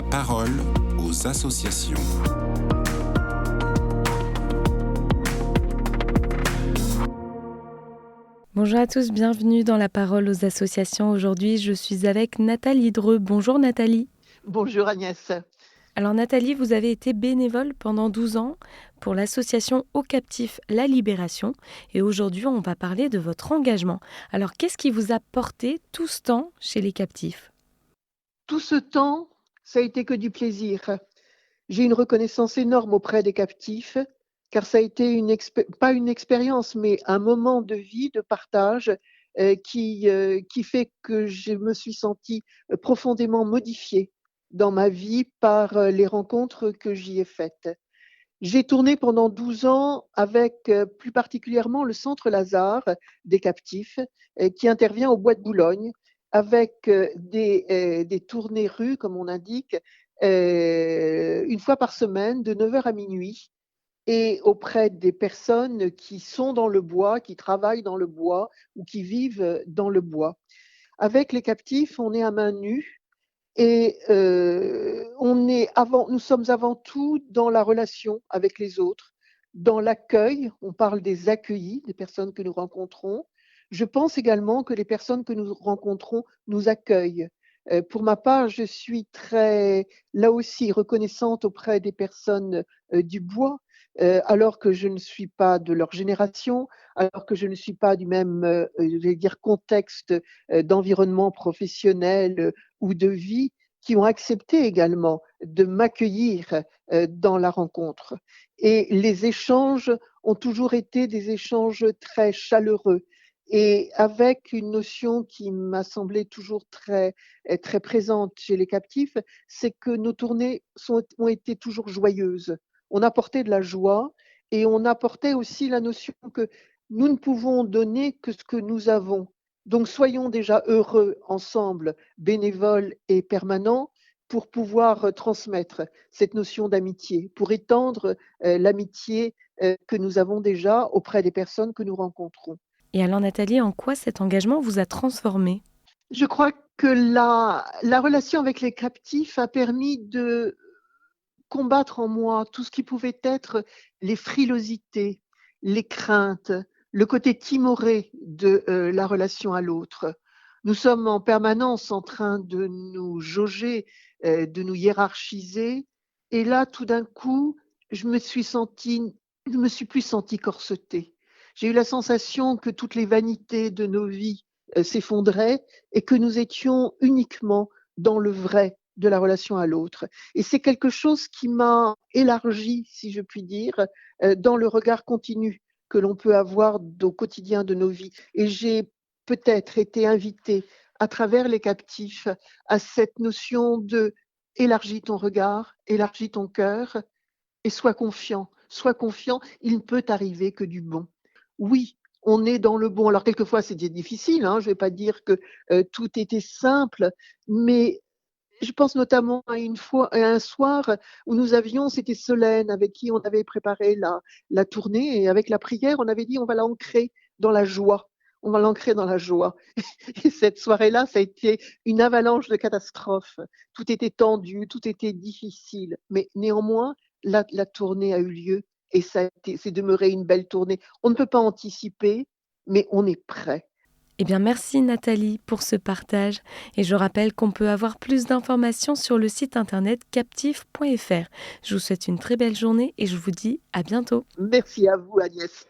parole aux associations. Bonjour à tous, bienvenue dans la parole aux associations. Aujourd'hui, je suis avec Nathalie Dreux. Bonjour Nathalie. Bonjour Agnès. Alors Nathalie, vous avez été bénévole pendant 12 ans pour l'association Aux Captifs La Libération et aujourd'hui on va parler de votre engagement. Alors qu'est-ce qui vous a porté tout ce temps chez les captifs ? Tout ce temps, ça a été que du plaisir. J'ai une reconnaissance énorme auprès des captifs, car ça a été pas une expérience, mais un moment de vie, de partage, qui fait que je me suis sentie profondément modifiée dans ma vie par les rencontres que j'y ai faites. J'ai tourné pendant 12 ans avec plus particulièrement le Centre Lazare des captifs qui intervient au Bois de Boulogne avec des tournées rues, comme on indique, une fois par semaine de 9h à minuit et auprès des personnes qui sont dans le bois, qui travaillent dans le bois ou qui vivent dans le bois. Avec les captifs, on est à main nue et nous sommes avant tout dans la relation avec les autres, dans l'accueil. On parle des accueillis, des personnes que nous rencontrons. Je pense également que les personnes que nous rencontrons nous accueillent. Pour ma part, je suis très, là aussi, reconnaissante auprès des personnes du bois, alors que je ne suis pas de leur génération, alors que je ne suis pas du même, je vais dire, contexte d'environnement professionnel ou de vie, qui ont accepté également de m'accueillir dans la rencontre. Et les échanges ont toujours été des échanges très chaleureux et avec une notion qui m'a semblé toujours très, très présente chez les captifs, c'est que nos tournées ont été toujours joyeuses. On apportait de la joie et on apportait aussi la notion que nous ne pouvons donner que ce que nous avons. Donc soyons déjà heureux ensemble, bénévoles et permanents, pour pouvoir transmettre cette notion d'amitié, pour étendre l'amitié que nous avons déjà auprès des personnes que nous rencontrons. Et alors Nathalie, en quoi cet engagement vous a transformée ? Je crois que la relation avec les captifs a permis de combattre en moi tout ce qui pouvait être les frilosités, les craintes, le côté timoré de la relation à l'autre. Nous sommes en permanence en train de nous jauger, de nous hiérarchiser. Et là, tout d'un coup, je me suis plus sentie corsetée. J'ai eu la sensation que toutes les vanités de nos vies s'effondraient et que nous étions uniquement dans le vrai de la relation à l'autre. Et c'est quelque chose qui m'a élargi, si je puis dire, dans le regard continu que l'on peut avoir au quotidien de nos vies. Et j'ai peut-être été invitée à travers les captifs à cette notion de élargis ton regard, élargis ton cœur et sois confiant. Sois confiant, il ne peut arriver que du bon. Oui, on est dans le bon. Alors quelquefois c'était difficile, je ne vais pas dire que tout était simple, mais je pense notamment à un soir où c'était Solène avec qui on avait préparé la tournée et avec la prière, on avait dit on va l'ancrer dans la joie. On va l'ancrer dans la joie. Et cette soirée-là, ça a été une avalanche de catastrophes. Tout était tendu, tout était difficile. Mais néanmoins, la tournée a eu lieu et c'est demeuré une belle tournée. On ne peut pas anticiper, mais on est prêt. Eh bien, merci Nathalie pour ce partage. Et je rappelle qu'on peut avoir plus d'informations sur le site internet captif.fr. Je vous souhaite une très belle journée et je vous dis à bientôt. Merci à vous, Agnès.